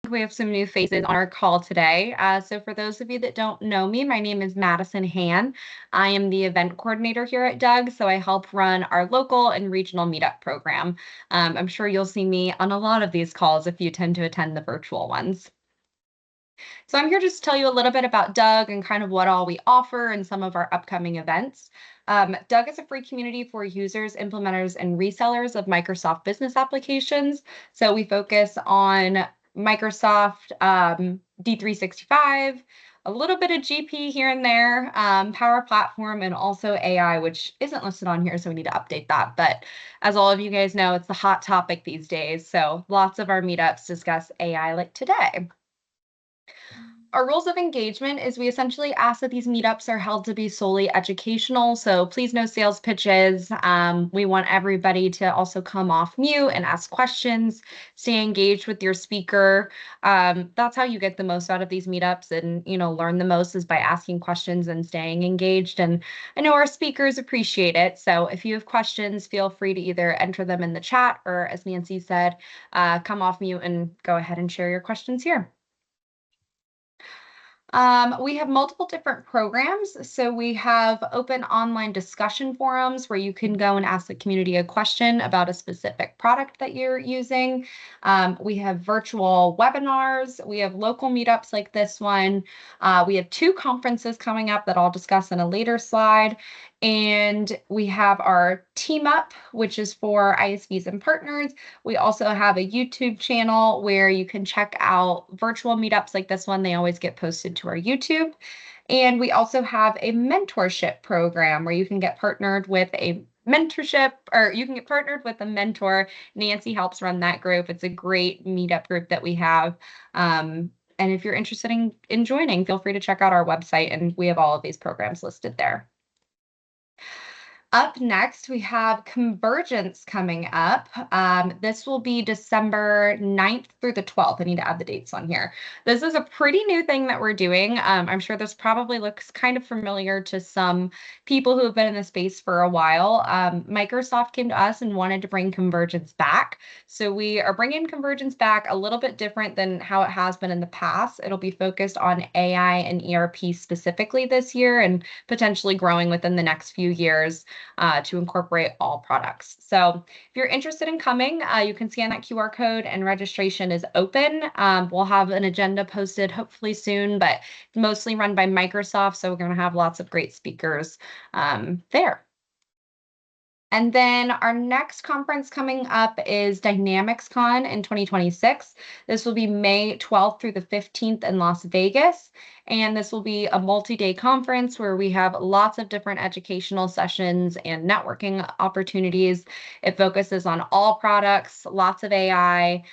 we have some new faces on our call today. So for those of you that don't know me, my name is Madison Han. I am the event coordinator here at Doug, so I help run our local and regional meetup program. I'm sure you'll see me on a lot of these calls if you tend to attend the virtual ones. So I'm here just to tell you a little bit about Doug and kind of what all we offer and some of our upcoming events. Doug is a free community for users, implementers, and resellers of Microsoft business applications. So we focus on Microsoft D365, a little bit of GP here and there, Power Platform, and also AI, which isn't listed on here, so we need to update that. But as all of you guys know, it's the hot topic these days. So lots of our meetups discuss AI like today. Our rules of engagement is we essentially ask that these meetups are held to be solely educational. So please no sales pitches. We want everybody to also come off mute and ask questions, stay engaged with your speaker. That's how you get the most out of these meetups and, learn the most is by asking questions and staying engaged. And I know our speakers appreciate it. So if you have questions, feel free to either enter them in the chat or, as Nancy said, come off mute and go ahead and share your questions here. We have multiple different programs. So we have open online discussion forums where you can go and ask the community a question about a specific product that you're using. We have virtual webinars. We have local meetups like this one. We have 2 conferences coming up that I'll discuss in a later slide. And we have our Team Up, which is for ISVs and partners. We also have a YouTube channel where you can check out virtual meetups like this one. They always get posted to our YouTube. And we also have a mentorship program where you can get partnered with a mentorship, or you can get partnered with a mentor. Nancy helps run that group. It's a great meetup group that we have. And if you're interested in joining, feel free to check out our website, and we have all of these programs listed there. Up next, we have Convergence coming up. This will be December 9th through the 12th. I need to add the dates on here. This is a pretty new thing that we're doing. I'm sure this probably looks kind of familiar to some people who have been in the space for a while. Microsoft came to us and wanted to bring Convergence back. So we are bringing Convergence back a little bit different than how it has been in the past. It'll be focused on AI and ERP specifically this year and potentially growing within the next few years. To incorporate all products. So if you're interested in coming, you can scan that QR code and registration is open. We'll have an agenda posted hopefully soon, but mostly run by Microsoft. So we're going to have lots of great speakers there. And then our next conference coming up is DynamicsCon in 2026. This will be May 12th through the 15th in Las Vegas. And this will be a multi-day conference where we have lots of different educational sessions and networking opportunities. It focuses on all products, lots of AI,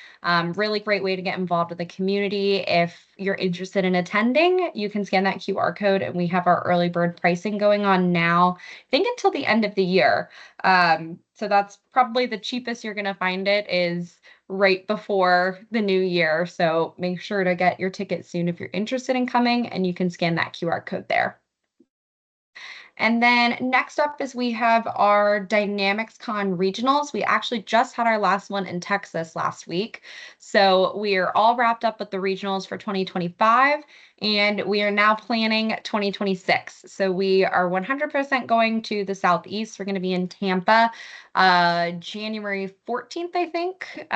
really great way to get involved with the community. If you're interested in attending, you can scan that QR code, and we have our early bird pricing going on now, I think until the end of the year. So that's probably the cheapest you're going to find it is right before the new year. So make sure to get your ticket soon if you're interested in coming, and you can scan that QR code there. And then next up is we have our DynamicsCon regionals. We actually just had our last one in Texas last week. So we are all wrapped up with the regionals for 2025, and we are now planning 2026. So we are 100% going to the Southeast. We're going to be in Tampa January 14th, I think,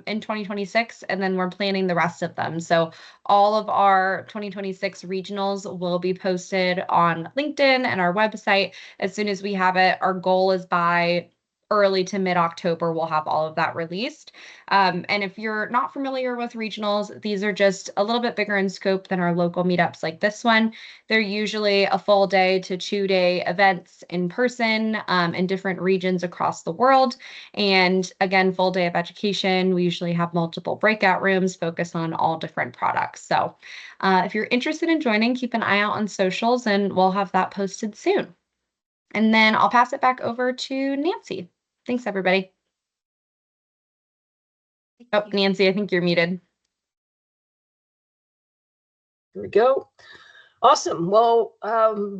in 2026, and then we're planning the rest of them. So all of our 2026 regionals will be posted on LinkedIn and our website as soon as we have it. Our goal is by early to mid-October, we'll have all of that released. And if you're not familiar with regionals, these are just a little bit bigger in scope than our local meetups like this one. They're usually a full day to 2-day events in person in different regions across the world. And again, full day of education. We usually have multiple breakout rooms focused on all different products. So if you're interested in joining, keep an eye out on socials, and we'll have that posted soon. And then I'll pass it back over to Nancy. Thanks, everybody. Oh, Nancy, I think you're muted. Here we go. Awesome. Well,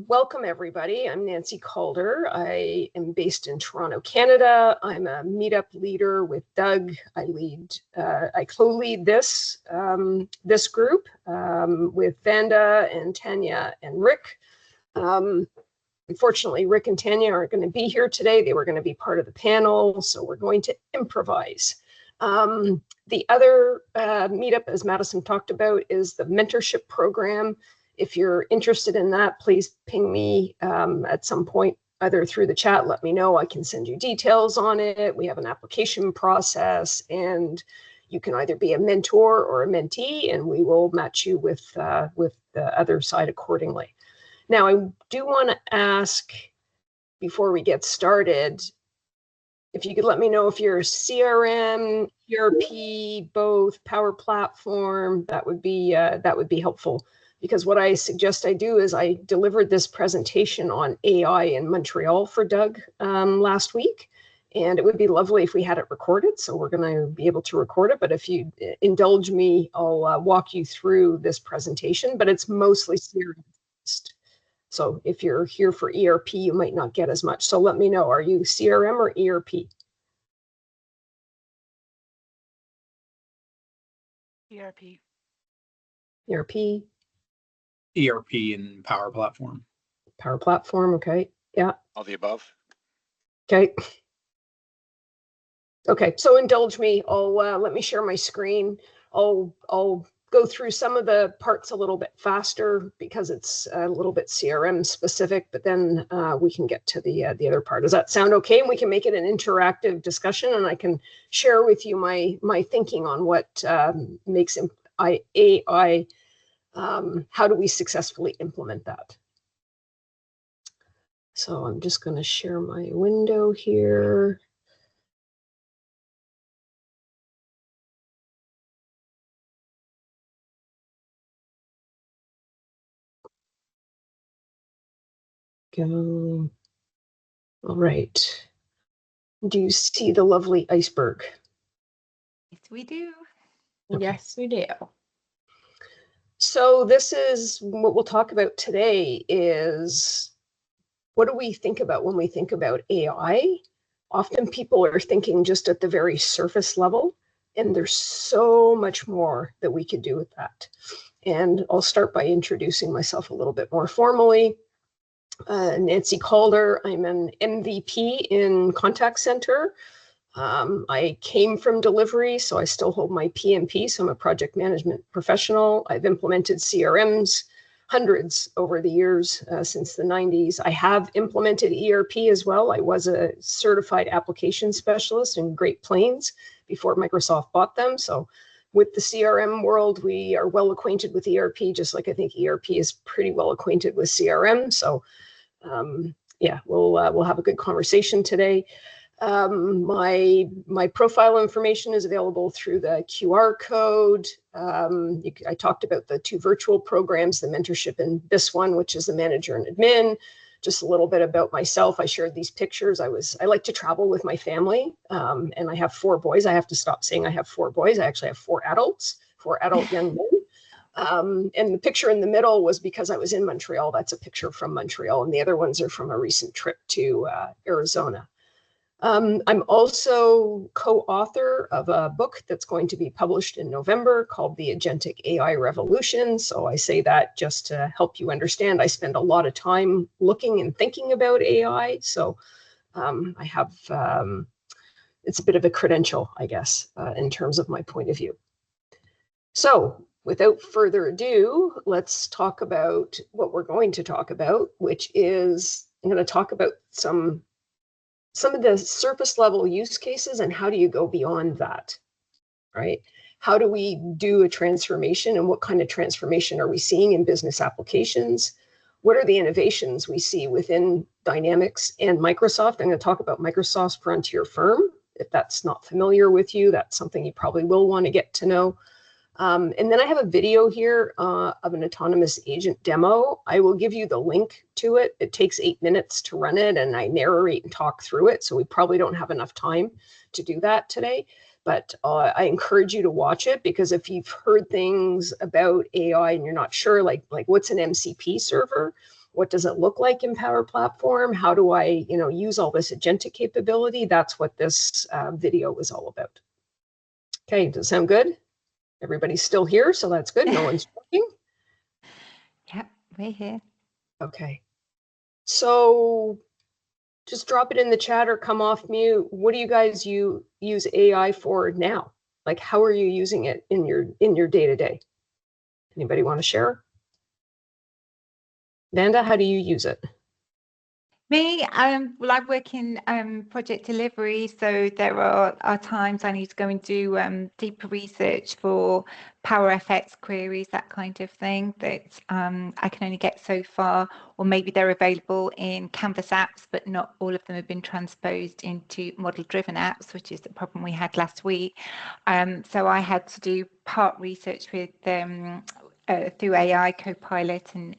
welcome everybody. I'm Nancie Calder. I am based in Toronto, Canada. I'm a Meetup leader with Doug. I co-lead this this group with Vanda and Tanya and Rick. Unfortunately, Rick and Tanya aren't going to be here today. They were going to be part of the panel, so we're going to improvise. The other meetup, as Madison talked about, is the mentorship program. If you're interested in that, please ping me at some point, either through the chat, let me know. I can send you details on it. We have an application process, and you can either be a mentor or a mentee, and we will match you with the other side accordingly. Now, I do want to ask, before we get started, if you could let me know if you're CRM, ERP, both, Power Platform, that would be helpful. Because what I suggest I do is I delivered this presentation on AI in Montreal for Doug last week, and it would be lovely if we had it recorded. So we're going to be able to record it. But if you indulge me, I'll walk you through this presentation. But it's mostly CRM. So if you're here for ERP, you might not get as much. So let me know, are you CRM or ERP? ERP. ERP. ERP and Power Platform. Power Platform, okay. Yeah. All the above. Okay. Okay, so indulge me. I'll let me share my screen. I'll go through some of the parts a little bit faster because it's a little bit CRM specific, but then we can get to the other part. Does that sound okay? And we can make it an interactive discussion, and I can share with you my thinking on what makes AI. How do we successfully implement that? So I'm just going to share my window here. Go. All right. Do you see the lovely iceberg? Yes, we do. Okay. Yes, we do. So this is what we'll talk about today is, what do we think about when we think about AI? Often people are thinking just at the very surface level, and there's so much more that we could do with that. And I'll start by introducing myself a little bit more formally. Nancie Calder, I'm an MVP in contact center. I came from delivery, so I still hold my PMP, so I'm a project management professional. I've implemented CRMs, hundreds over the years since the 90s. I have implemented ERP as well. I was a certified application specialist in Great Plains before Microsoft bought them. So with the CRM world, we are well acquainted with ERP, just like I think ERP is pretty well acquainted with CRM. So yeah, we'll have a good conversation today. My profile information is available through the QR code. I talked about the two virtual programs, the mentorship and this one, which is the manager and admin. Just a little bit about myself. I shared these pictures. I like to travel with my family, and I have 4 boys. I have to stop saying I have 4 boys. I actually have 4 adults, 4 adult young men. And the picture in the middle was because I was in Montreal. That's a picture from Montreal, and the other ones are from a recent trip to Arizona. I'm also co-author of a book that's going to be published in November called The Agentic AI Revolution. So I say that just to help you understand. I spend a lot of time looking and thinking about AI. So I have, it's a bit of a credential, I guess, in terms of my point of view. So without further ado, let's talk about what we're going to talk about, which is, I'm going to talk about some of the surface level use cases and how do you go beyond that, right? How do we do a transformation, and what kind of transformation are we seeing in business applications? What are the innovations we see within Dynamics and Microsoft? I'm going to talk about Microsoft's Frontier Firm. If that's not familiar with you, that's something you probably will want to get to know. And then I have a video here of an autonomous agent demo. I will give you the link to it. It takes 8 minutes to run it, and I narrate and talk through it. So we probably don't have enough time to do that today. But I encourage you to watch it, because if you've heard things about AI and you're not sure, like what's an MCP server? What does it look like in Power Platform? How do I, use all this agentic capability? That's what this video is all about. Okay, does it sound good? Everybody's still here, so that's good. No one's talking. Yep, we're here. Okay. So just drop it in the chat or come off mute. What do you guys use AI for now? Like, how are you using it in your day-to-day? Anybody want to share? Vanda, how do you use it? Me, well, I work in project delivery, so there are times I need to go and do deeper research for Power FX queries, that kind of thing, that I can only get so far, or maybe they're available in Canvas apps, but not all of them have been transposed into model-driven apps, which is the problem we had last week. So I had to do part research with through AI, Copilot, and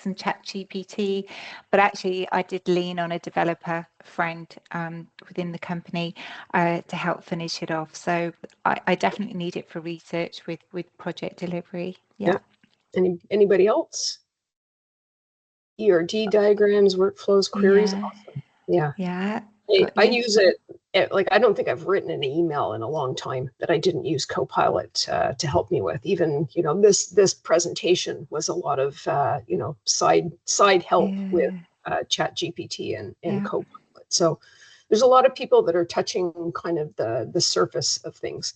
some ChatGPT, but actually I did lean on a developer friend within the company to help finish it off. So I definitely need it for research with project delivery. Yeah. Anybody else? ERD diagrams, workflows, queries. Yeah. Awesome. Yeah. Yeah. I use it, like, I don't think I've written an email in a long time that I didn't use Copilot to help me with. Even, this presentation was a lot of, side help with ChatGPT and Copilot. So there's a lot of people that are touching kind of the surface of things.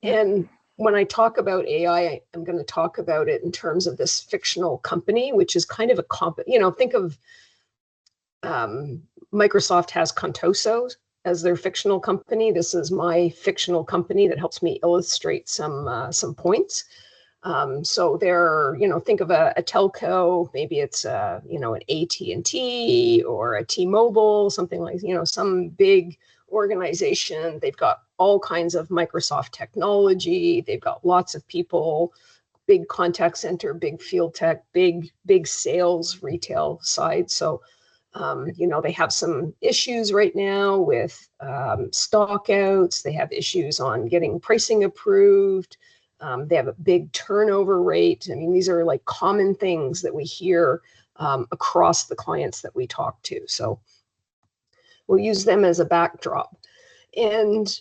Yeah. And when I talk about AI, I'm going to talk about it in terms of this fictional company, which is kind of think of Microsoft has Contoso as their fictional company. This is my fictional company that helps me illustrate some points. So they're, think of a telco, maybe it's an AT&T or a T-Mobile, something like, some big organization. They've got all kinds of Microsoft technology. They've got lots of people, big contact center, big field tech, big sales, retail side. So they have some issues right now with stock outs. They have issues on getting pricing approved. They have a big turnover rate. I mean, these are like common things that we hear across the clients that we talk to. So we'll use them as a backdrop. And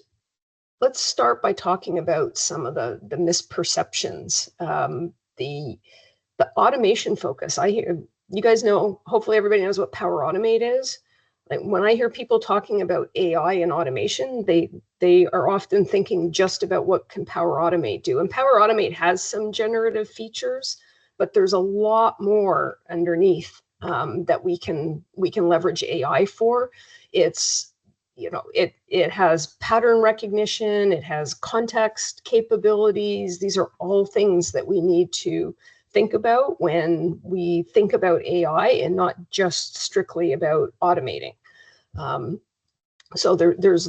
let's start by talking about some of the misperceptions. The automation focus. I hear, you guys know, hopefully everybody knows what Power Automate is. Like, when I hear people talking about AI and automation, they are often thinking just about what can Power Automate do. And Power Automate has some generative features, but there's a lot more underneath that we can leverage AI for. It's, it has pattern recognition, it has context capabilities. These are all things that we need to think about when we think about AI, and not just strictly about automating. So there's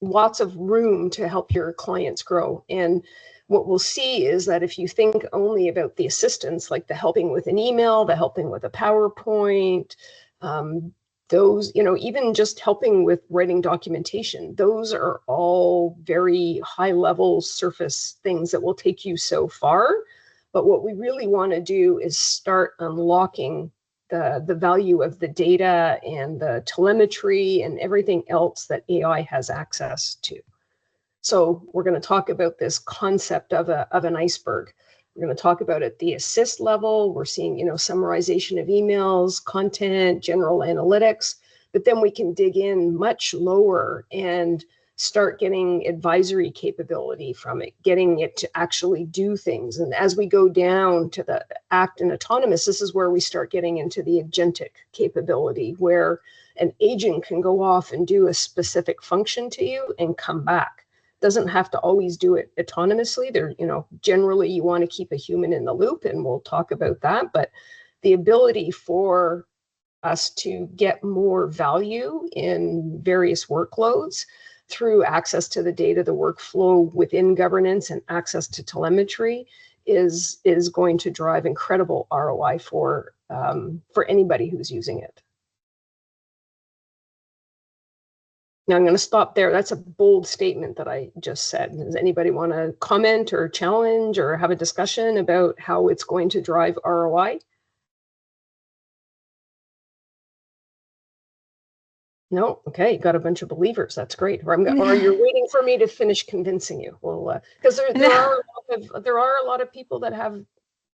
lots of room to help your clients grow. And what we'll see is that if you think only about the assistance, like the helping with an email, the helping with a PowerPoint, those, even just helping with writing documentation, those are all very high level surface things that will take you so far. But what we really want to do is start unlocking the value of the data and the telemetry and everything else that AI has access to. So we're going to talk about this concept of an iceberg. We're going to talk about at the assist level. We're seeing, summarization of emails, content, general analytics, but then we can dig in much lower and start getting advisory capability from it, getting it to actually do things. And as we go down to the act and autonomous, this is where we start getting into the agentic capability, where an agent can go off and do a specific function to you and come back. Doesn't have to always do it autonomously. There, generally you want to keep a human in the loop, and we'll talk about that. But the ability for us to get more value in various workloads through access to the data, the workflow within governance, and access to telemetry is going to drive incredible ROI for anybody who's using it. Now I'm going to stop there. That's a bold statement that I just said. Does anybody want to comment or challenge or have a discussion about how it's going to drive ROI? No, okay, got a bunch of believers. That's great. Or you're waiting for me to finish convincing you. Well, because there are a lot of people that have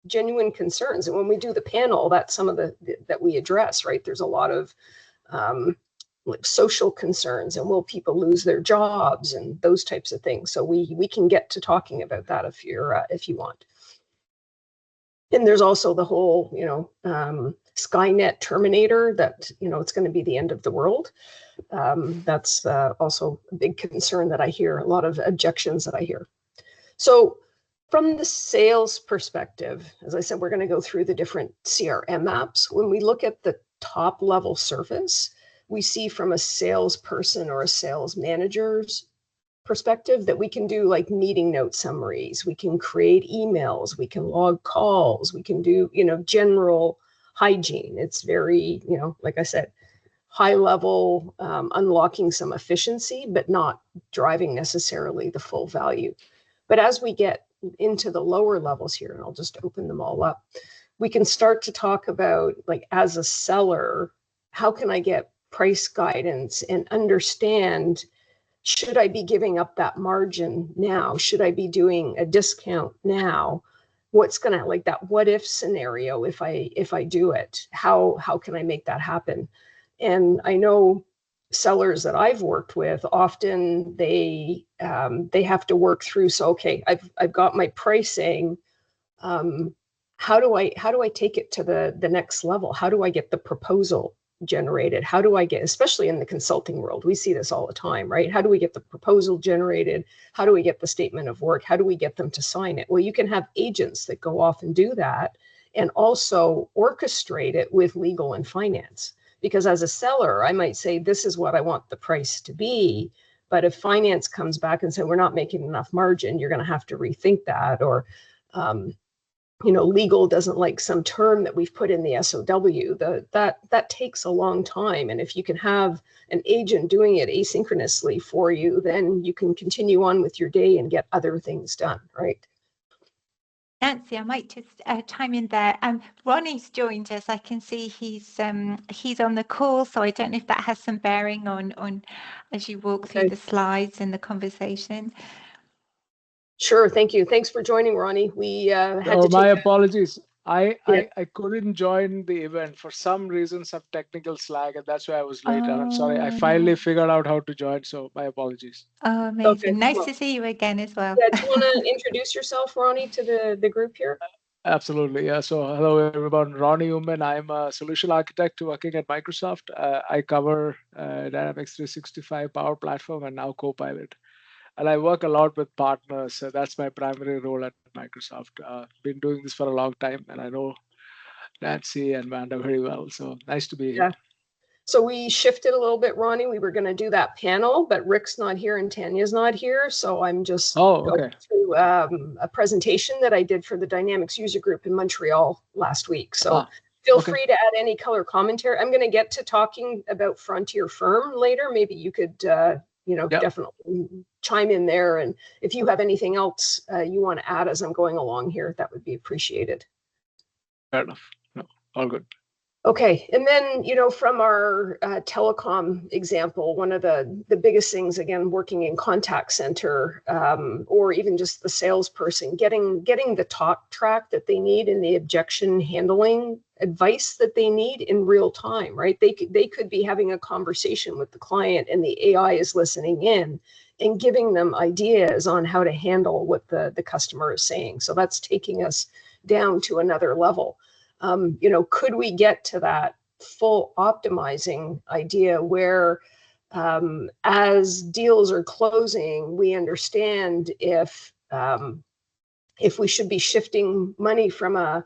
genuine concerns, and when we do the panel, that's some of that we address. Right, there's a lot of like social concerns, and will people lose their jobs and those types of things. So we can get to talking about that if you want. And there's also the whole, Skynet Terminator, that, it's going to be the end of the world. That's also a big concern that I hear, a lot of objections that I hear. So from the sales perspective, as I said, we're going to go through the different CRM apps. When we look at the top level service, we see from a salesperson or a sales manager's perspective that we can do like meeting note summaries, we can create emails, we can log calls, we can do, general hygiene. It's very, like I said, high level, unlocking some efficiency, but not driving necessarily the full value. But as we get into the lower levels here, and I'll just open them all up, we can start to talk about, like, as a seller, how can I get price guidance and understand, should I be giving up that margin now? Should I be doing a discount now? What's gonna, like, that what if scenario, if I do it, how can I make that happen? And I know sellers that I've worked with, often they have to work through, so okay, I've got my pricing. How do I take it to the next level? How do I get the proposal generated? How do I get, especially in the consulting world, we see this all the time, right? How do we get the proposal generated? How do we get the statement of work? How do we get them to sign it? Well, you can have agents that go off and do that, and also orchestrate it with legal and finance. Because as a seller, I might say, this is what I want the price to be. But if finance comes back and say, we're not making enough margin, you're going to have to rethink that. Or, legal doesn't like some term that we've put in the SOW. That takes a long time. And if you can have an agent doing it asynchronously for you, then you can continue on with your day and get other things done, right? Nancie, I might just chime in there. Ronnie's joined us. I can see he's on the call, so I don't know if that has some bearing on as you walk through the slides and the conversation. Sure, thank you. Thanks for joining, Ronnie. We had to my apologies. I couldn't join the event for some reason, some technical slag, and that's why I was late. And I'm sorry. I finally figured out how to join, so my apologies. Oh, amazing. Okay, nice to see you again as well. Yeah, do you want to introduce yourself, Ronnie, to the group here? Absolutely. Yeah. So hello, everyone. Ronnie Uman. I'm a solution architect working at Microsoft. I cover Dynamics 365 Power Platform and now Copilot. And I work a lot with partners. So that's my primary role at Microsoft. Been doing this for a long time, and I know Nancie and Amanda very well. So nice to be here. Yeah. So we shifted a little bit, Ronnie. We were going to do that panel, but Rick's not here and Tanya's not here. So I'm just going through a presentation that I did for the Dynamics user group in Montreal last week. So feel free to add any color commentary. I'm going to get to talking about Frontier Firm later. Maybe you could, definitely chime in there. And if you have anything else you want to add as I'm going along here, that would be appreciated. Fair enough. No, all good. Okay, and then, from our telecom example, one of the biggest things, again, working in contact center, or even just the salesperson, getting the talk track that they need and the objection handling advice that they need in real time, right? They could be having a conversation with the client and the AI is listening in and giving them ideas on how to handle what the customer is saying. So that's taking us down to another level. Could we get to that full optimizing idea where as deals are closing, we understand if we should be shifting money from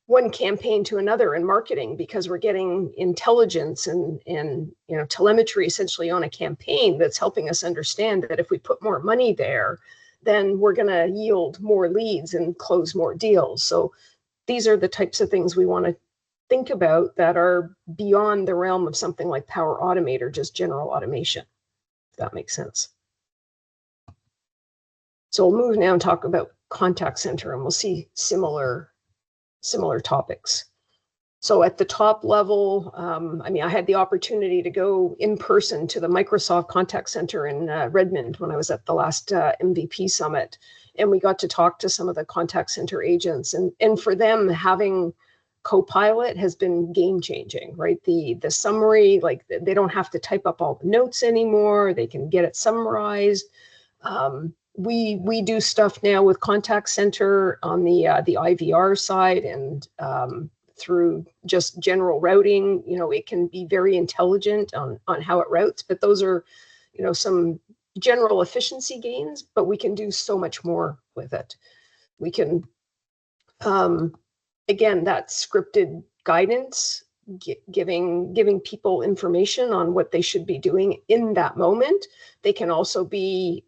one campaign to another in marketing because we're getting intelligence and telemetry essentially on a campaign that's helping us understand that if we put more money there, then we're going to yield more leads and close more deals. So these are the types of things we want to think about that are beyond the realm of something like Power Automate or just general automation. that makes sense. So we'll move now and talk about contact center, and we'll see similar topics. So at the top level, I mean, I had the opportunity to go in person to the Microsoft Contact Center in Redmond when I was at the last MVP Summit, and we got to talk to some of the contact center agents. And for them, having Copilot has been game changing, right? The summary, like they don't have to type up all the notes anymore. They can get it summarized. We do stuff now with contact center on the IVR side, and through just general routing, you know, it can be very intelligent on how it routes, but those are, you know, some general efficiency gains, but we can do so much more with it. We can, again, that scripted guidance, giving people information on what they should be doing in that moment. They can also be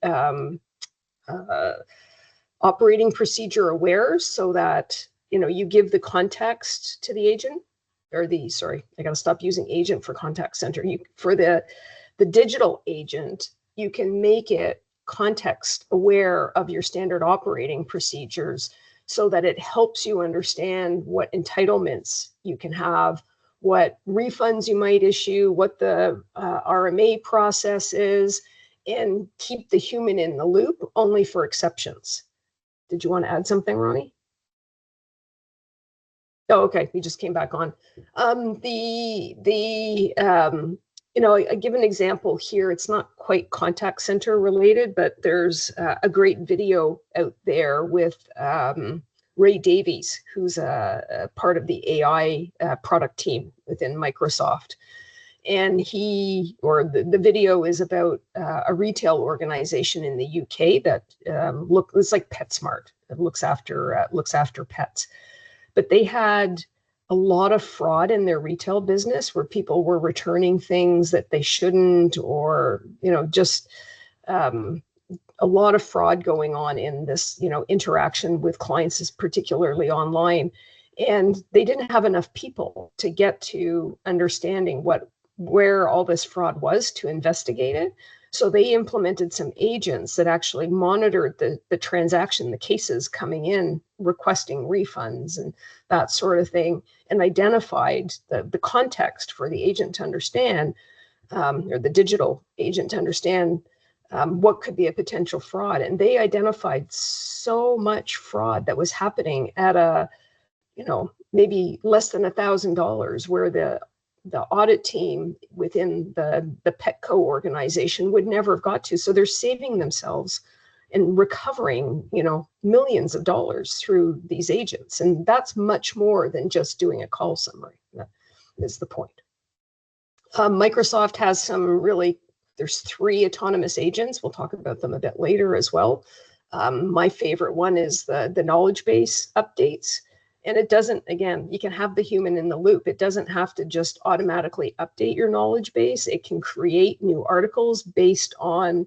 operating procedure aware, so that, you know, you give the context to the agent, or sorry, I got to stop using agent for contact center. For the digital agent, you can make it context aware of your standard operating procedures, so that it helps you understand what entitlements you can have, what refunds you might issue, what the RMA process is, and keep the human in the loop only for exceptions. Did you want to add something, Ronnie? Oh, okay. You just came back on. You know, I give an example here. It's not quite contact center related, but there's a great video out there with Ray Davies, who's a part of the AI product team within Microsoft. And the video is about a retail organization in the UK that it's like PetSmart. It looks after pets. But they had a lot of fraud in their retail business, where people were returning things that they shouldn't, or, you know, just a lot of fraud going on in this, you know, interaction with clients, particularly online. And they didn't have enough people to get to understanding where all this fraud was to investigate it. So they implemented some agents that actually monitored the transaction, the cases coming in, requesting refunds and that sort of thing, and identified the context for the agent to understand, or the digital agent to understand what could be a potential fraud. And they identified so much fraud that was happening at maybe less than $1,000, where the audit team within the Petco organization would never have got to. So they're saving themselves and recovering, you know, millions of dollars through these agents. And that's much more than just doing a call summary. That is the point. Microsoft has there's 3 autonomous agents. We'll talk about them a bit later as well. My favorite one is the knowledge base updates. And it doesn't, again, you can have the human in the loop. It doesn't have to just automatically update your knowledge base. It can create new articles based on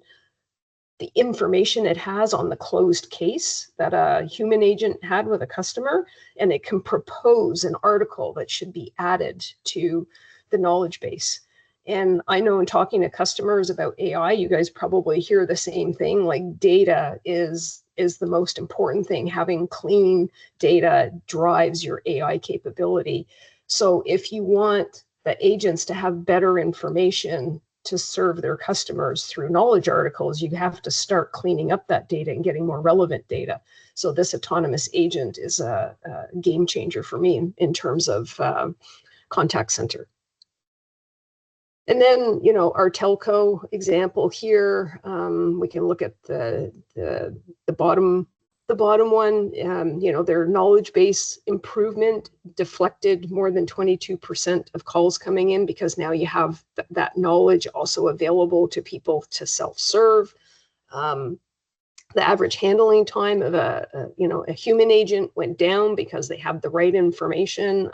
the information it has on the closed case that a human agent had with a customer. And it can propose an article that should be added to the knowledge base. And I know in talking to customers about AI, you guys probably hear the same thing, like data is the most important thing. Having clean data drives your AI capability. So if you want the agents to have better information to serve their customers through knowledge articles, you have to start cleaning up that data and getting more relevant data. So this autonomous agent is a game changer for me in terms of contact center. And then, you know, our telco example here, we can look at the bottom one. You know, their knowledge base improvement deflected more than 22% of calls coming in, because now you have that knowledge also available to people to self-serve. The average handling time of a human agent went down because they have the right information.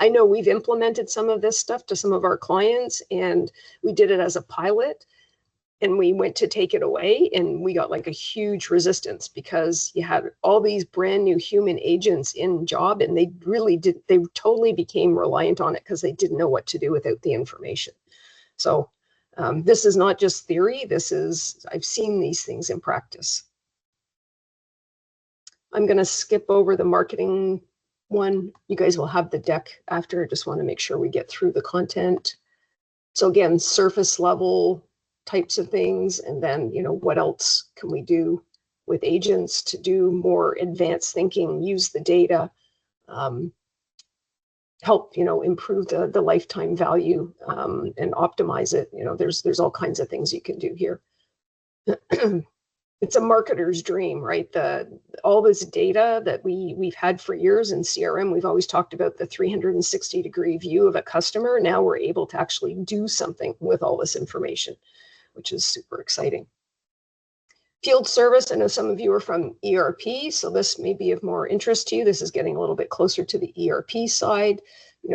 I know we've implemented some of this stuff to some of our clients, and we did it as a pilot, and we went to take it away, and we got like a huge resistance because you had all these brand new human agents in job, and they totally became reliant on it because they didn't know what to do without the information. So This is not just theory. I've seen these things in practice. I'm going to skip over the marketing one. You guys will have the deck after. I just want to make sure we get through the content. So again, surface level types of things. And then, what else can we do with agents to do more advanced thinking, use the data, help, improve the lifetime value and optimize it. There's all kinds of things you can do here. It's a marketer's dream, right? All this data that we've had for years in CRM, we've always talked about the 360-degree view of a customer. Now we're able to actually do something with all this information, which is super exciting. Field service, I know some of you are from ERP, so this may be of more interest to you. This is getting a little bit closer to the ERP side,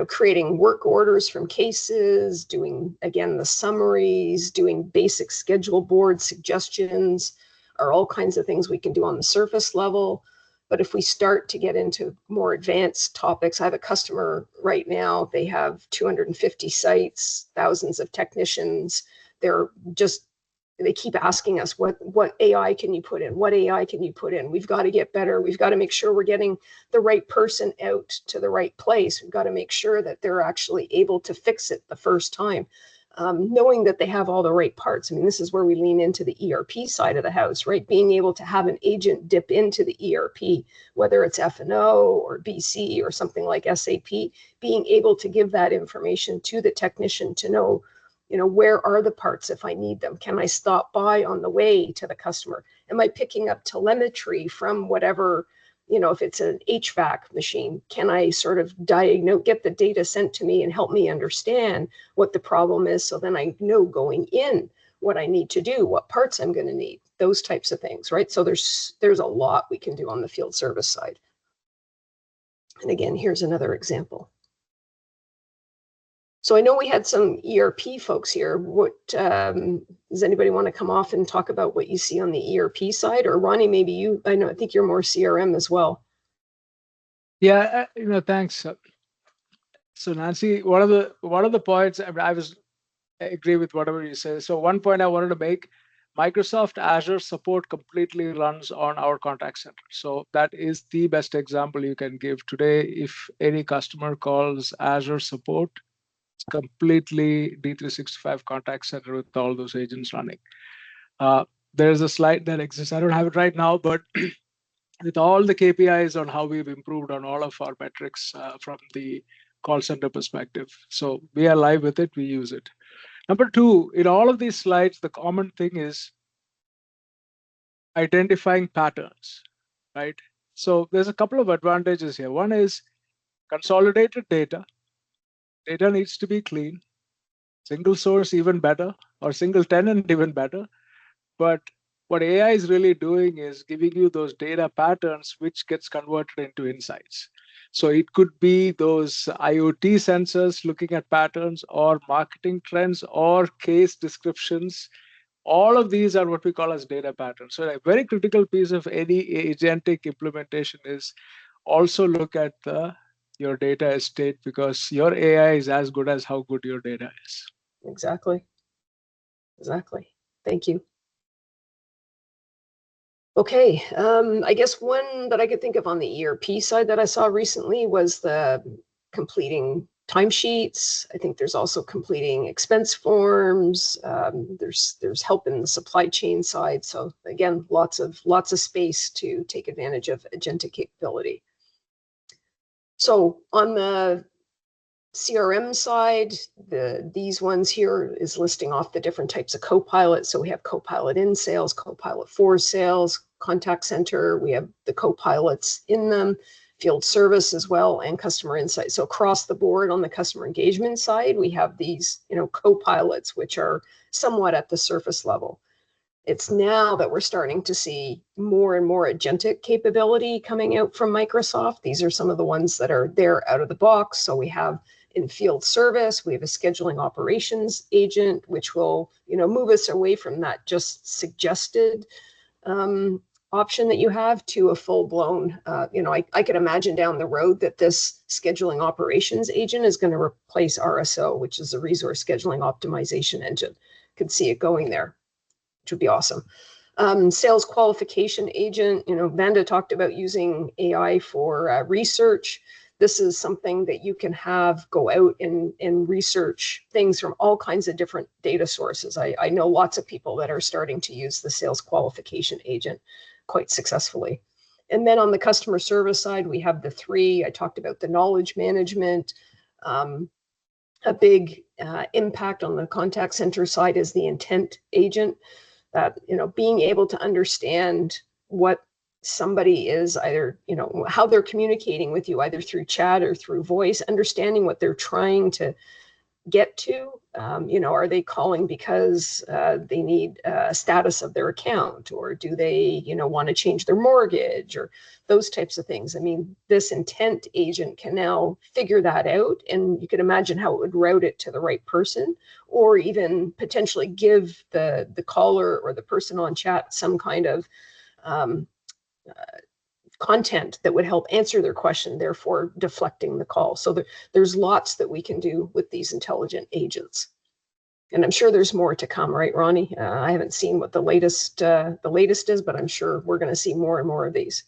creating work orders from cases, doing, again, the summaries, doing basic schedule board suggestions, are all kinds of things we can do on the surface level. But if we start to get into more advanced topics, I have a customer right now, they have 250 sites, thousands of technicians. They keep asking us, what AI can you put in? What AI can you put in? We've got to get better. We've got to make sure we're getting the right person out to the right place. We've got to make sure that they're actually able to fix it the first time. Knowing that they have all the right parts. I mean, this is where we lean into the ERP side of the house, right? Being able to have an agent dip into the ERP, whether it's F&O or BC or something like SAP, being able to give that information to the technician to know, where are the parts if I need them? Can I stop by on the way to the customer? Am I picking up telemetry from whatever, if it's an HVAC machine, can I sort of get the data sent to me and help me understand what the problem is, so then I know going in what I need to do, what parts I'm going to need, those types of things, right? So there's a lot we can do on the field service side. And again, here's another example. So I know we had some ERP folks here. Does anybody want to come off and talk about what you see on the ERP side? Or Ronnie, maybe you, I think you're more CRM as well. Yeah, thanks. So Nancie, one of the points, I agree with whatever you say. So one point I wanted to make, Microsoft Azure support completely runs on our contact center. So that is the best example you can give today. If any customer calls Azure support, it's completely D365 contact center with all those agents running. There's a slide that exists. I don't have it right now, but with all the KPIs on how we've improved on all of our metrics from the call center perspective. So we are live with it, we use it. Number two, in all of these slides, the common thing is identifying patterns, right? So there's a couple of advantages here. One is consolidated data. Data needs to be clean. Single source even better, or single tenant even better. But what AI is really doing is giving you those data patterns, which gets converted into insights. So it could be those IoT sensors looking at patterns, or marketing trends, or case descriptions. All of these are what we call as data patterns. So a very critical piece of any agentic implementation is also look at your data estate, because your AI is as good as how good your data is. Exactly. Thank you. Okay, I guess one that I could think of on the ERP side that I saw recently was the completing timesheets. I think there's also completing expense forms. There's help in the supply chain side. So again, lots of space to take advantage of agentic capability. So on the CRM side, these ones here is listing off the different types of Copilot. So we have Copilot in sales, Copilot for sales, contact center. We have the Copilots in them, field service as well, and customer insight. So across the board on the customer engagement side, we have these, Copilots, which are somewhat at the surface level. It's now that we're starting to see more and more agentic capability coming out from Microsoft. These are some of the ones that are there out of the box. So we have in field service, we have a scheduling operations agent, which will, move us away from that just suggested option that you have to a full-blown, I could imagine down the road that this scheduling operations agent is going to replace RSO, which is a resource scheduling optimization engine. could see it going there, which would be awesome. Sales qualification agent, Vanda talked about using AI for research. This is something that you can have go out and research things from all kinds of different data sources. I know lots of people that are starting to use the sales qualification agent quite successfully. And then on the customer service side, we have the three. I talked about the knowledge management. A big impact on the contact center side is the intent agent. That, being able to understand what somebody is, either, how they're communicating with you, either through chat or through voice, understanding what they're trying to get to. Are they calling because they need a status of their account, or do they, want to change their mortgage, or those types of things. I mean, this intent agent can now figure that out, and you can imagine how it would route it to the right person, or even potentially give the caller or the person on chat some kind of content that would help answer their question, therefore deflecting the call. So there's lots that we can do with these intelligent agents. And I'm sure there's more to come, right, Ronnie? I haven't seen what the latest is, but I'm sure we're going to see more and more of these.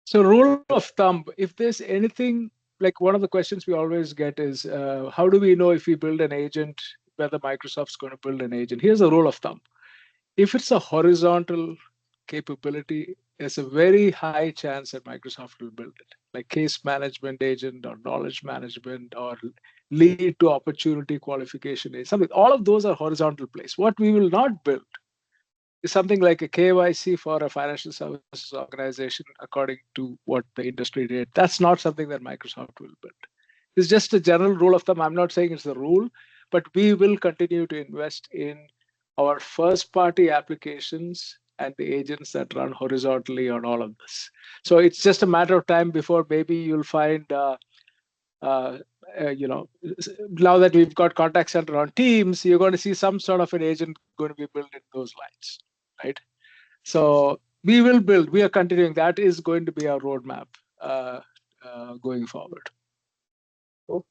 So rule of thumb, if there's anything, like one of the questions we always get is, how do we know if we build an agent, whether Microsoft's going to build an agent? Here's a rule of thumb. If it's a horizontal capability, there's a very high chance that Microsoft will build it, like case management agent or knowledge management or lead to opportunity qualification agent. Something. All of those are horizontal plays. What we will not build is something like a KYC for a financial services organization, according to what the industry did. That's not something that Microsoft will build. It's just a general rule of thumb. I'm not saying it's the rule, but we will continue to invest in our first-party applications and the agents that run horizontally on all of this. So it's just a matter of time before maybe you'll find, now that we've got contact center on Teams, you're going to see some sort of an agent going to be built in those lines, right? So we will build. We are continuing. That is going to be our roadmap going forward. Cool.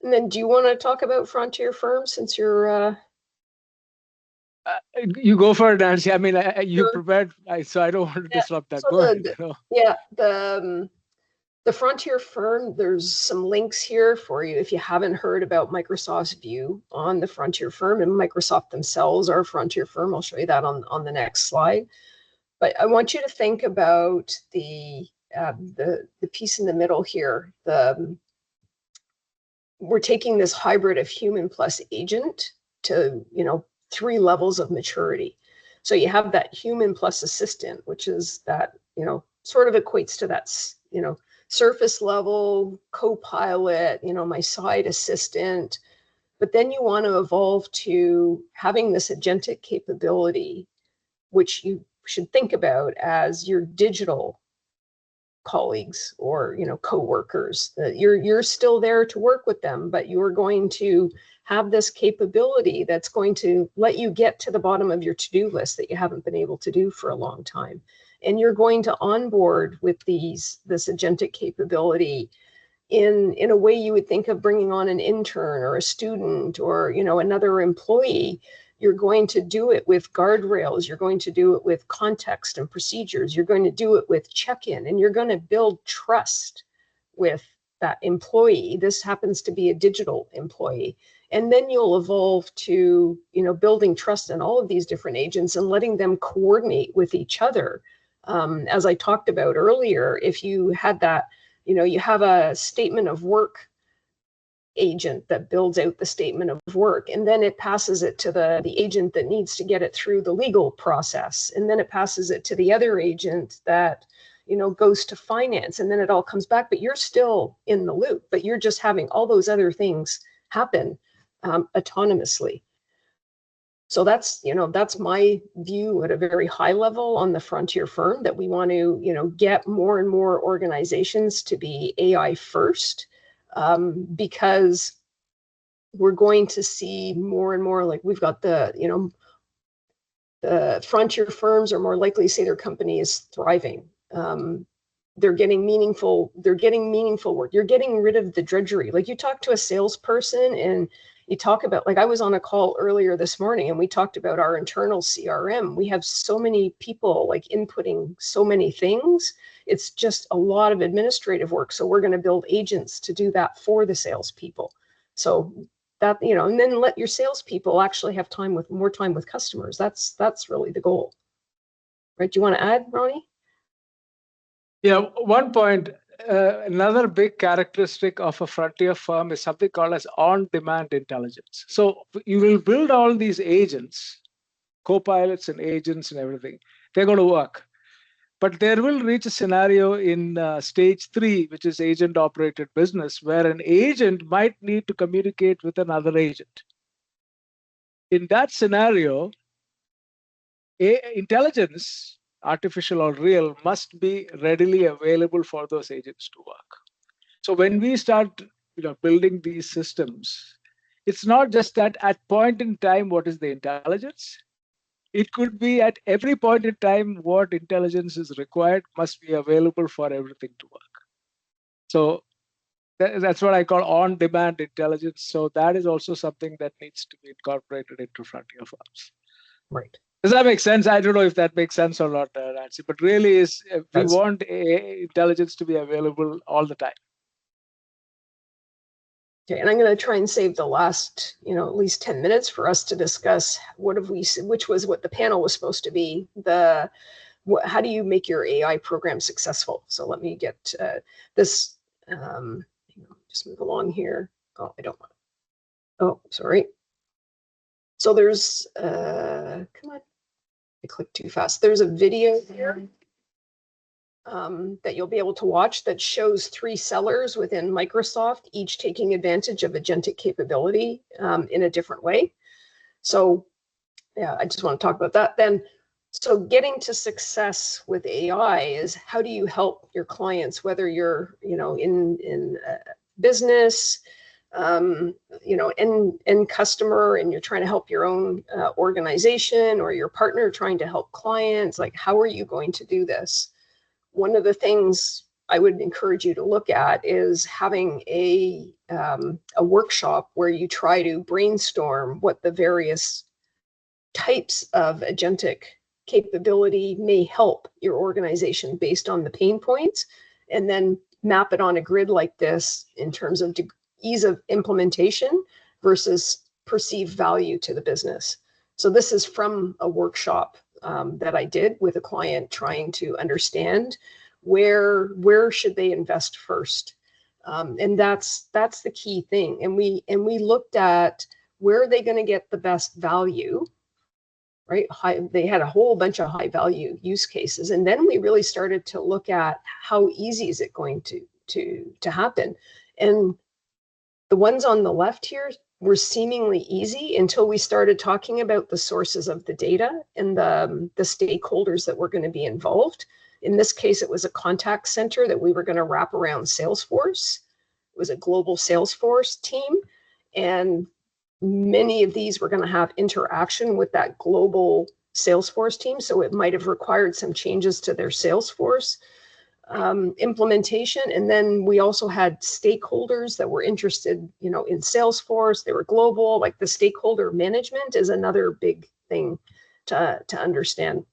And then, do you want to talk about frontier firms since you're? You go for it, Nancie. I mean, you prepared, so I don't want to disrupt that. So go ahead. The frontier firm, there's some links here for you if you haven't heard about Microsoft's view on the frontier firm, and Microsoft themselves are a frontier firm. I'll show you that on the next slide. But I want you to think about the piece in the middle here. We're taking this hybrid of human plus agent to, 3 levels of maturity. So you have that human plus assistant, which is that, sort of equates to that, surface level co-pilot, my side assistant. But then you want to evolve to having this agentic capability, which you should think about as your digital colleagues or, co-workers. You're still there to work with them, but you're going to have this capability that's going to let you get to the bottom of your to-do list that you haven't been able to do for a long time. And you're going to onboard with this agentic capability in a way you would think of bringing on an intern or a student or, another employee. You're going to do it with guardrails. You're going to do it with context and procedures. You're going to do it with check-in, and you're going to build trust with that employee. This happens to be a digital employee. And then you'll evolve to, building trust in all of these different agents and letting them coordinate with each other. As I talked about earlier, if you had that, you have a statement of work agent that builds out the statement of work, and then it passes it to the agent that needs to get it through the legal process, and then it passes it to the other agent that goes to finance, and then it all comes back, but you're still in the loop, but you're just having all those other things happen autonomously. So that's my view at a very high level on the frontier firm, that we want to get more and more organizations to be AI first, because we're going to see more and more, like we've got the frontier firms are more likely to say their company is thriving. They're getting meaningful work. You're getting rid of the drudgery. Like you talk to a salesperson and you talk about, like I was on a call earlier this morning and we talked about our internal CRM. We have so many people like inputting so many things. It's just a lot of administrative work. So we're going to build agents to do that for the salespeople. So that, you know, and then let your salespeople actually have more time with customers. That's really the goal. Right? Do you want to add, Ronnie? Yeah, one point. Another big characteristic of a frontier firm is something called as on-demand intelligence. So you will build all these agents, co-pilots and agents and everything. They're going to work. But there will reach a scenario in stage 3, which is agent-operated business, where an agent might need to communicate with another agent. In that scenario, intelligence, artificial or real, must be readily available for those agents to work. So when we start building these systems, it's not just that at point in time, what is the intelligence? It could be at every point in time, what intelligence is required must be available for everything to work. So that's what I call on-demand intelligence. So that is also something that needs to be incorporated into frontier firms. Right. Does that make sense? I don't know if that makes sense or not, Nancie, but really we want intelligence to be available all the time. Okay, and I'm going to try and save the last, at least 10 minutes for us to discuss which was what the panel was supposed to be. How do you make your AI program successful? So let me get this. Just move along here. Oh, I don't want. Oh, sorry. So there's come on. I clicked too fast. There's a video here that you'll be able to watch that shows 3 sellers within Microsoft, each taking advantage of agentic capability in a different way. So yeah, I just want to talk about that then. So getting to success with AI is how do you help your clients, whether you're in business, end customer, and you're trying to help your own organization, or your partner trying to help clients. Like, how are you going to do this? One of the things I would encourage you to look at is having a workshop where you try to brainstorm what the various types of agentic capability may help your organization based on the pain points, and then map it on a grid like this in terms of ease of implementation versus perceived value to the business. So this is from a workshop that I did with a client, trying to understand where should they invest first, and that's the key thing. And we looked at where are they going to get the best value, right? They had a whole bunch of high value use cases, and then we really started to look at how easy is it going to happen. And the ones on the left here were seemingly easy until we started talking about the sources of the data and the stakeholders that were going to be involved. In this case, it was a contact center that we were going to wrap around Salesforce. It was a global Salesforce team, and many of these were going to have interaction with that global Salesforce team. So it might have required some changes to their Salesforce implementation. And then we also had stakeholders that were interested, in Salesforce. They were global. Like, the stakeholder management is another big thing to understand.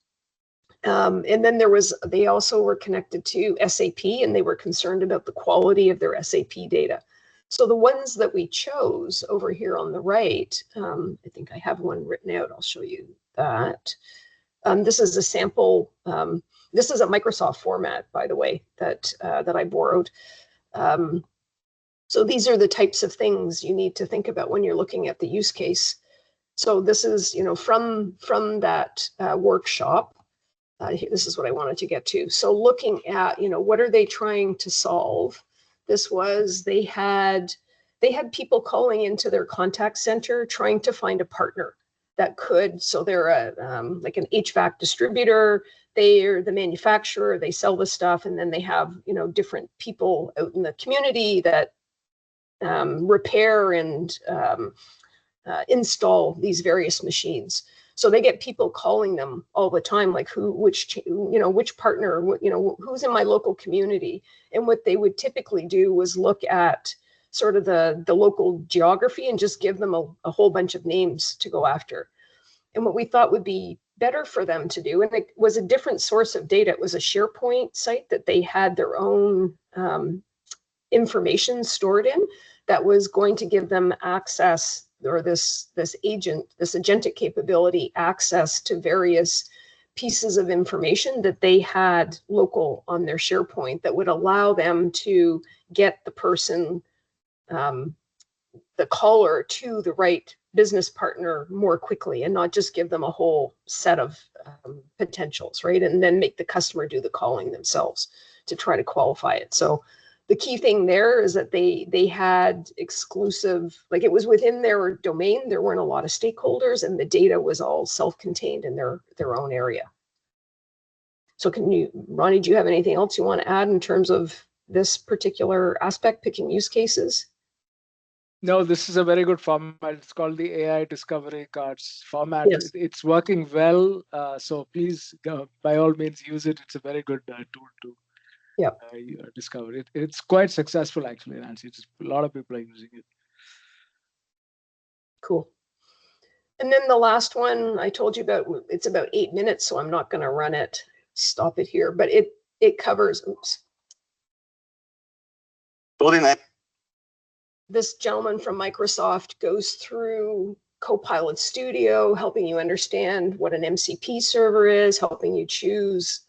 And then they also were connected to SAP, and they were concerned about the quality of their SAP data. So the ones that we chose over here on the right, I think I have one written out. I'll show you that. This is a sample. This is a Microsoft format, by the way, that I borrowed. So these are the types of things you need to think about when you're looking at the use case. So this is, from that workshop. This is what I wanted to get to. So looking at, what are they trying to solve? This was, they had people calling into their contact center trying to find a partner that could. So they're like an HVAC distributor. They're the manufacturer. They sell the stuff, and then they have different people out in the community that repair and install these various machines. So they get people calling them all the time, like which partner, who's in my local community. And what they would typically do was look at sort of the local geography and just give them a whole bunch of names to go after. And what we thought would be better for them to do, and it was a different source of data. It was a SharePoint site that they had their own information stored in that was going to give them access, or this agentic capability, access to various pieces of information that they had local on their SharePoint that would allow them to get the person, the caller, to the right business partner more quickly, and not just give them a whole set of potentials, right? And then make the customer do the calling themselves to try to qualify it. So the key thing there is that they had exclusive, like it was within their domain. There weren't a lot of stakeholders, and the data was all self-contained in their own area. So Ronnie, do you have anything else you want to add in terms of this particular aspect, picking use cases? No, this is a very good format. It's called the AI Discovery Cards format. Yes. It's working well. So please, by all means, use it. It's a very good tool to discover it. It's quite successful, actually, Nancie. A lot of people are using it. Cool. And then the last one I told you about, it's about 8 minutes, so I'm not going to stop it here, but it covers, this gentleman from Microsoft goes through Copilot Studio, helping you understand what an MCP server is, helping you choose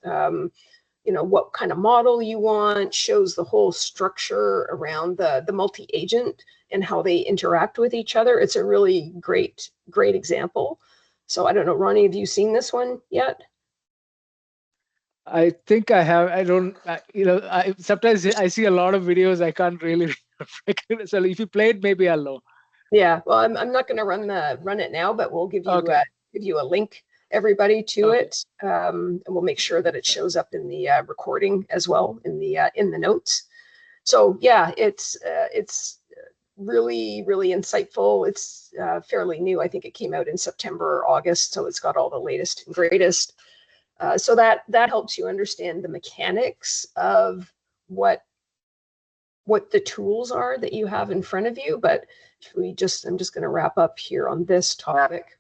what kind of model you want, shows the whole structure around the multi-agent and how they interact with each other. It's a really great example. So I don't know, Ronnie, have you seen this one yet? I think I have. I don't, sometimes I see a lot of videos. I can't really. So if you play it, maybe I'll know. Yeah, well, I'm not going to run it now, but we'll give you give you a link, everybody, to it, and we'll make sure that it shows up in the recording as well in the notes. So yeah, it's really, really insightful. It's fairly new. I think it came out in September or August, so it's got all the latest and greatest. So that helps you understand the mechanics of what the tools are that you have in front of you. But I'm just going to wrap up here on this topic.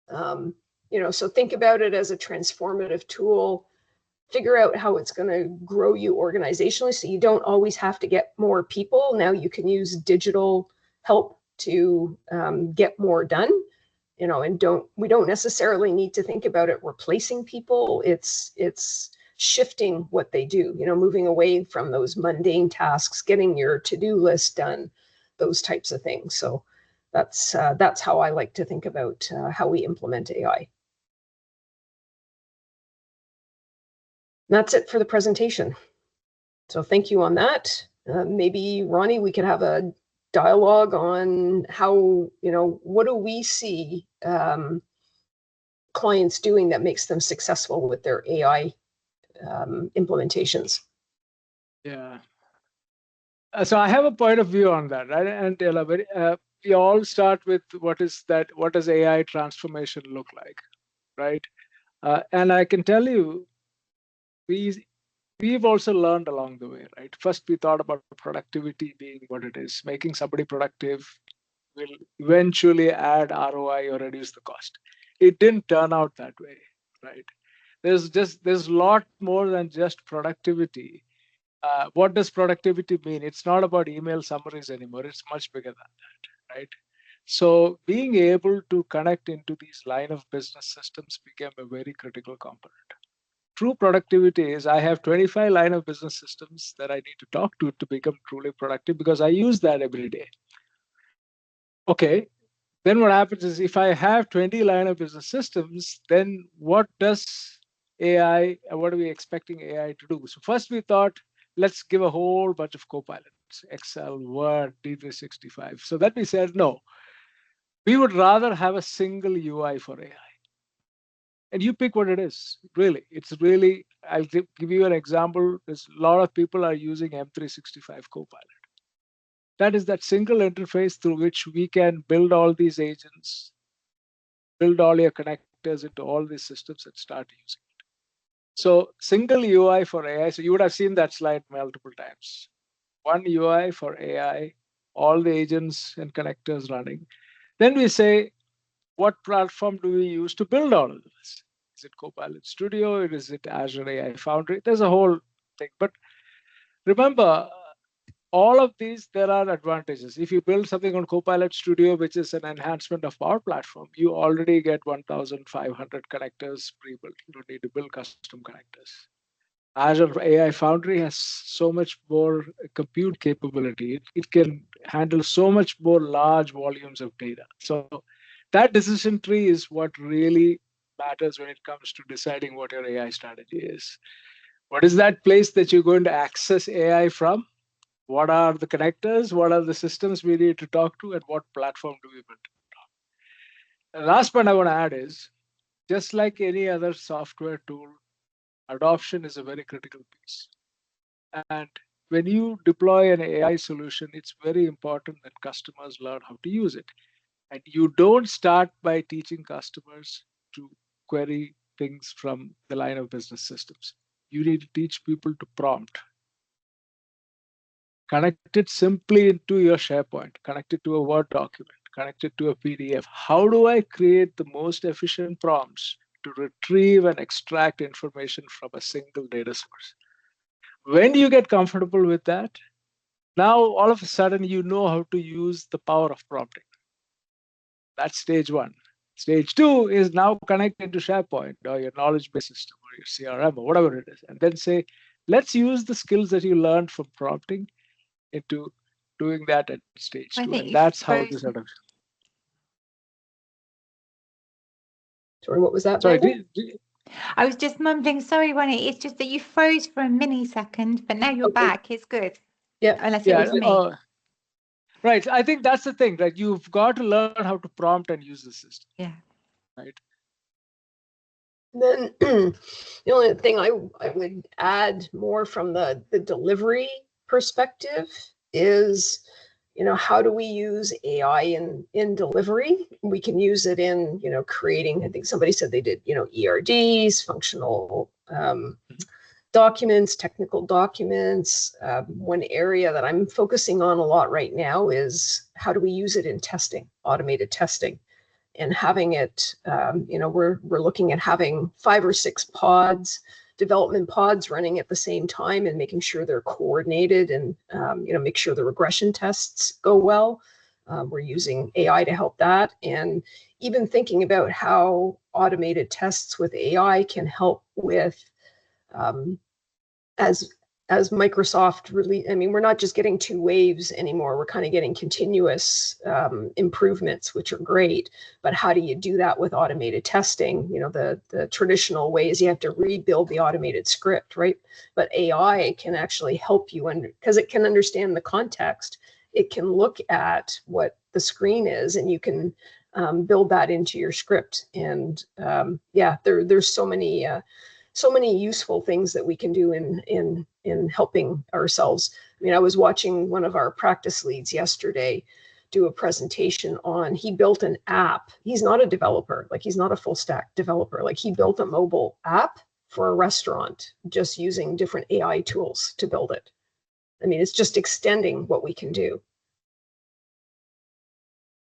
So think about it as a transformative tool. Figure out how it's going to grow you organizationally, so you don't always have to get more people. Now you can use digital help to get more done. And we don't necessarily need to think about it replacing people. It's shifting what they do, moving away from those mundane tasks, getting your to-do list done, those types of things. So that's how I like to think about how we implement AI. That's it for the presentation. So thank you on that. Maybe, Ronnie, we could have a dialogue on how, what do we see clients doing that makes them successful with their AI implementations. Yeah. So I have a point of view on that, right? And we all start with what does AI transformation look like, right? And I can tell you, we've also learned along the way, right? First, we thought about productivity being what it is. Making somebody productive will eventually add ROI or reduce the cost. It didn't turn out that way, right? There's a lot more than just productivity. What does productivity mean? It's not about email summaries anymore. It's much bigger than that, right? So being able to connect into these line of business systems became a very critical component. True productivity is I have 25 line of business systems that I need to talk to become truly productive, because I use that every day. Okay, then what happens is if I have 20 line of business systems, then what are we expecting AI to do? So first we thought, let's give a whole bunch of copilots, Excel, Word, D365. So that we said, no, we would rather have a single UI for AI. And you pick what it is, really. I'll give you an example. There's a lot of people are using M365 Copilot. That is that single interface through which we can build all these agents, build all your connectors into all these systems and start using it. So single UI for AI. So you would have seen that slide multiple times. One UI for AI, all the agents and connectors running. Then we say, what platform do we use to build all of this? Is it Copilot Studio? Is it Azure AI Foundry? There's a whole thing. But remember, all of these, there are advantages. If you build something on Copilot Studio, which is an enhancement of Power Platform, you already get 1,500 connectors pre-built. You don't need to build custom connectors. Azure AI Foundry has so much more compute capability. It can handle so much more large volumes of data. So that decision tree is what really matters when it comes to deciding what your AI strategy is. What is that place that you're going to access AI from? What are the connectors? What are the systems we need to talk to? And what platform do we build it on? The last point I want to add is, just like any other software tool, adoption is a very critical piece. And when you deploy an AI solution, it's very important that customers learn how to use it. And you don't start by teaching customers to query things from the line of business systems. You need to teach people to prompt. Connect it simply into your SharePoint, connect it to a Word document, connect it to a PDF. How do I create the most efficient prompts to retrieve and extract information from a single data source? When you get comfortable with that, now all of a sudden you know how to use the power of prompting. That's stage one. Stage two is now connect into SharePoint or your knowledge base system or your CRM or whatever it is, and then say, let's use the skills that you learned from prompting into doing that at stage two. And that's how this sort of. Sorry, what was that? Sorry, I was just mumbling, sorry, Ronnie, it's just that you froze for a millisecond, but now you're back. It's good. Yeah. Unless it was me. Right. I think that's the thing, right? You've got to learn how to prompt and use the system. Yeah. Right. Then the only thing I would add more from the delivery perspective is, how do we use AI in delivery? We can use it in, creating, I think somebody said they did, ERDs, functional documents, technical documents. One area that I'm focusing on a lot right now is how do we use it in testing, automated testing, and having it, we're looking at having 5 or 6 pods, development pods running at the same time and making sure they're coordinated and, make sure the regression tests go well. We're using AI to help that. And even thinking about how automated tests with AI can help with, as Microsoft really, we're not just getting 2 waves anymore. We're kind of getting continuous improvements, which are great. But how do you do that with automated testing? The traditional way is you have to rebuild the automated script, right? But AI can actually help you, because it can understand the context. It can look at what the screen is, and you can build that into your script. And there's so many useful things that we can do in helping ourselves. I was watching one of our practice leads yesterday do a presentation on, he built an app. He's not a developer, he's not a full stack developer. He built a mobile app for a restaurant just using different AI tools to build it. It's just extending what we can do.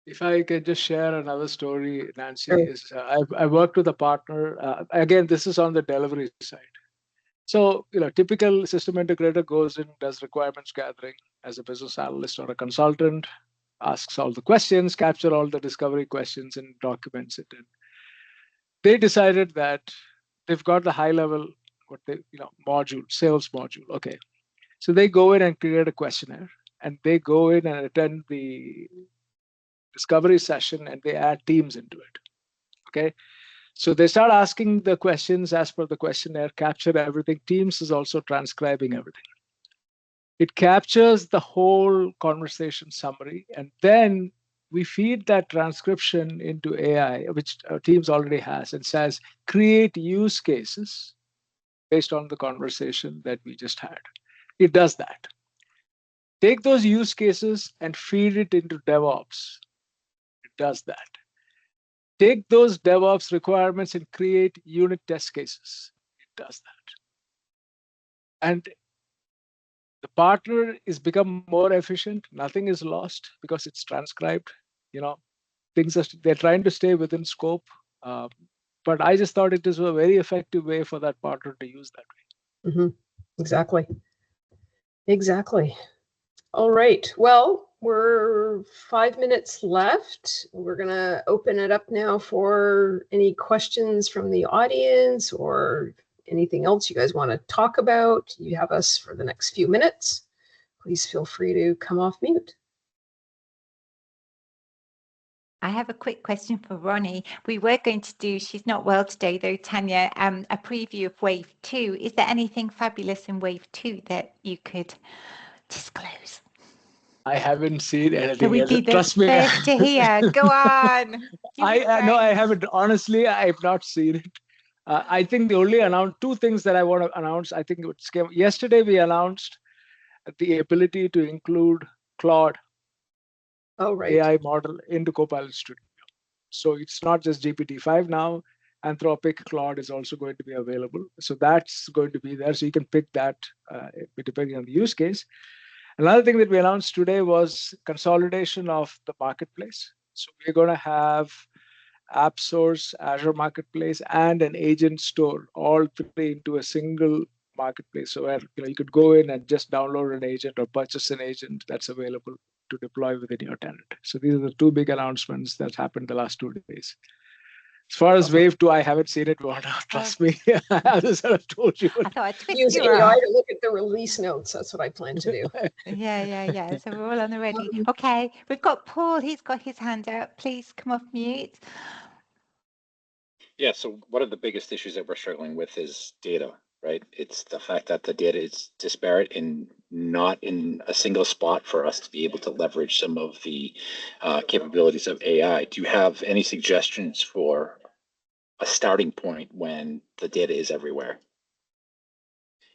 If I could just share another story, Nancie, is I worked with a partner. Again, this is on the delivery side. So, typical system integrator goes in, does requirements gathering as a business analyst or a consultant, asks all the questions, capture all the discovery questions and documents it. And they decided that they've got the high level, module, sales module. Okay. So they go in and create a questionnaire, and they go in and attend the discovery session, and they add teams into it. Okay. So they start asking the questions as per the questionnaire, capture everything. Teams is also transcribing everything. It captures the whole conversation summary, and then we feed that transcription into AI, which Teams already has, and says, create use cases based on the conversation that we just had. It does that. Take those use cases and feed it into DevOps. It does that. Take those DevOps requirements and create unit test cases. It does that. And the partner is become more efficient. Nothing is lost because it's transcribed. Things they're trying to stay within scope. But I just thought it is a very effective way for that partner to use that way. Mm-hmm. Exactly. All right. Well, we're 5 minutes left. We're going to open it up now for any questions from the audience or anything else you guys want to talk about. You have us for the next few minutes. Please feel free to come off mute. I have a quick question for Ronnie. We were going to do, she's not well today though, Tanya, a preview of Wave 2. Is there anything fabulous in Wave 2 that you could disclose? I haven't seen anything Can we yet. be the Trust me. first to hear? Go on. No, I haven't. Honestly, I've not seen it. I think the only two things that I want to announce. I think yesterday we announced the ability to include Claude AI model into Copilot Studio. So it's not just GPT-5 now. Anthropic Claude is also going to be available. So that's going to be there. So you can pick that depending on the use case. Another thing that we announced today was consolidation of the marketplace. So we're going to have App Source, Azure Marketplace, and an agent store all three into a single marketplace. So where you could go in and just download an agent or purchase an agent that's available to deploy within your tenant. So these are the two big announcements that happened the last 2 days. As far as Wave 2, I haven't seen it. Trust me. I just have told you. I thought I'd twist Use you AI up. to look at the release notes. That's what I plan to do. Yeah. So we're all on the ready. Okay, we've got Paul. He's got his hand up. Please come off mute. Yeah, so one of the biggest issues that we're struggling with is data, right? It's the fact that the data is disparate and not in a single spot for us to be able to leverage some of the capabilities of AI. Do you have any suggestions for a starting point when the data is everywhere?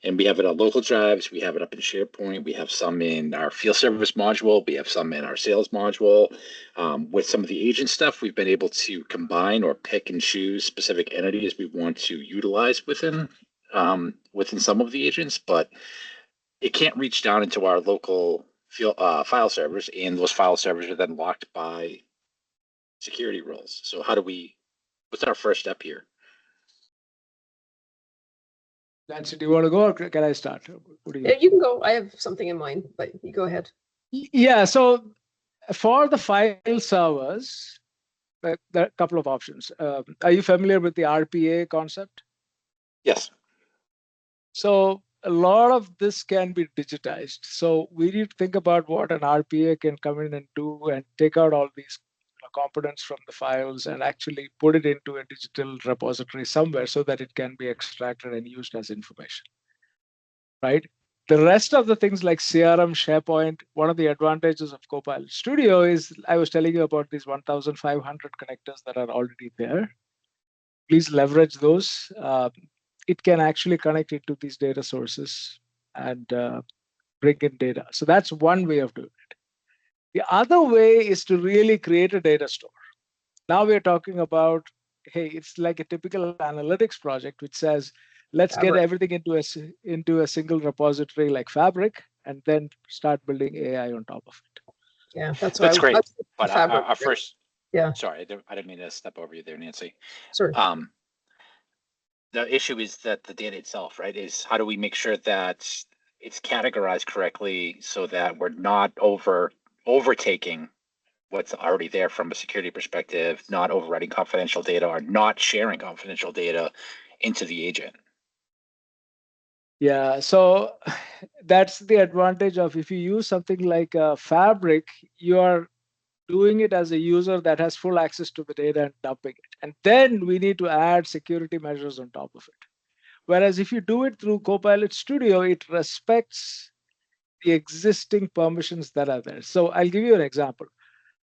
And we have it on local drives, we have it up in SharePoint, we have some in our field service module, we have some in our sales module. With some of the agent stuff, we've been able to combine or pick and choose specific entities we want to utilize within some of the agents, but it can't reach down into our local file servers, and those file servers are then locked by security rules. So what's our first step here? Nancie, do you want to go or can I start? You can go. I have something in mind, but you go ahead. Yeah, so for the file servers, there are a couple of options. Are you familiar with the RPA concept? Yes. So a lot of this can be digitized. So we need to think about what an RPA can come in and do and take out all these components from the files and actually put it into a digital repository somewhere so that it can be extracted and used as information, right? The rest of the things like CRM, SharePoint, one of the advantages of Copilot Studio is I was telling you about these 1,500 connectors that are already there. Please leverage those. It can actually connect it to these data sources and bring in data. So that's one way of doing it. The other way is to really create a data store. Now we're talking about, hey, it's like a typical analytics project, which says, let's get everything into a single repository like Fabric, and then start building AI on top of it. Yeah, that's great. But Fabric, our first, yeah. Sorry, I didn't mean to step over you there, Nancie. Sorry. The issue is that the data itself, right, is how do we make sure that it's categorized correctly so that we're not overtaking what's already there from a security perspective, not overwriting confidential data or not sharing confidential data into the agent. Yeah, so that's the advantage of if you use something like Fabric, you are doing it as a user that has full access to the data and dumping it. And then we need to add security measures on top of it. Whereas if you do it through Copilot Studio, it respects the existing permissions that are there. So I'll give you an example.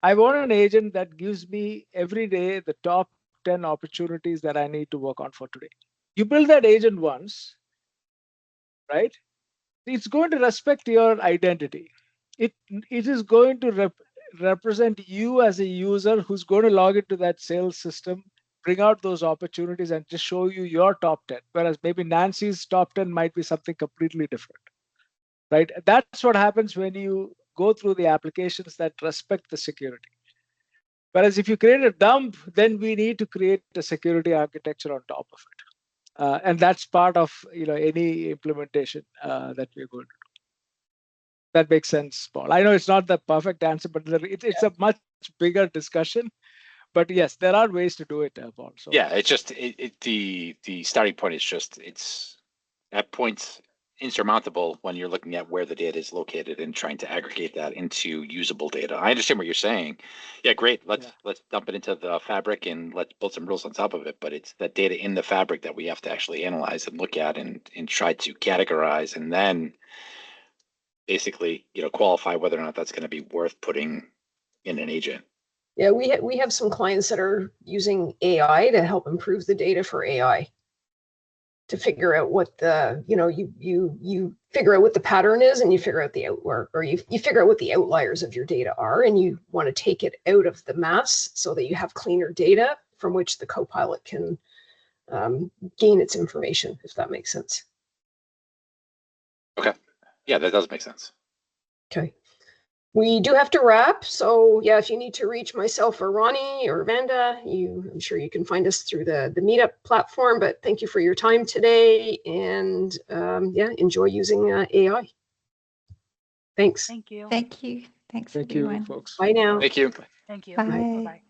I want an agent that gives me every day the top 10 opportunities that I need to work on for today. You build that agent once, right? It's going to respect your identity. It is going to represent you as a user who's going to log into that sales system, bring out those opportunities and just show you your top 10. Whereas maybe Nancie's top 10 might be something completely different. right? That's what happens when you go through the applications that respect the security. Whereas if you create a dump, then we need to create a security architecture on top of it. And that's part of any implementation that we're going to do. That makes sense, Paul. I know it's not the perfect answer, but it's a much bigger discussion. But yes, there are ways to do it, Paul. So yeah, it's just the starting point is just it's at points insurmountable when you're looking at where the data is located and trying to aggregate that into usable data. I understand what you're saying. Yeah, great. Let's dump it into the fabric and let's build some rules on top of it. But it's that data in the fabric that we have to actually analyze and look at and try to categorize and then basically qualify whether or not that's going to be worth putting in an agent. Yeah, we have some clients that are using AI to help improve the data for AI, to figure out what the you figure out what the pattern is, and you figure out the you figure out what the outliers of your data are, and you want to take it out of the mass so that you have cleaner data from which the Copilot can gain its information, if that makes sense. Okay, yeah, that does make sense. Okay. We do have to wrap, so yeah, if you need to reach myself or Ronnie or Vanda, I'm sure you can find us through the Meetup platform, but thank you for your time today, and yeah, enjoy using AI. Thanks. Thank you. Thank you. Thanks, thank everyone. you, folks. Bye now. Thank you. Thank you. Bye. Bye-bye.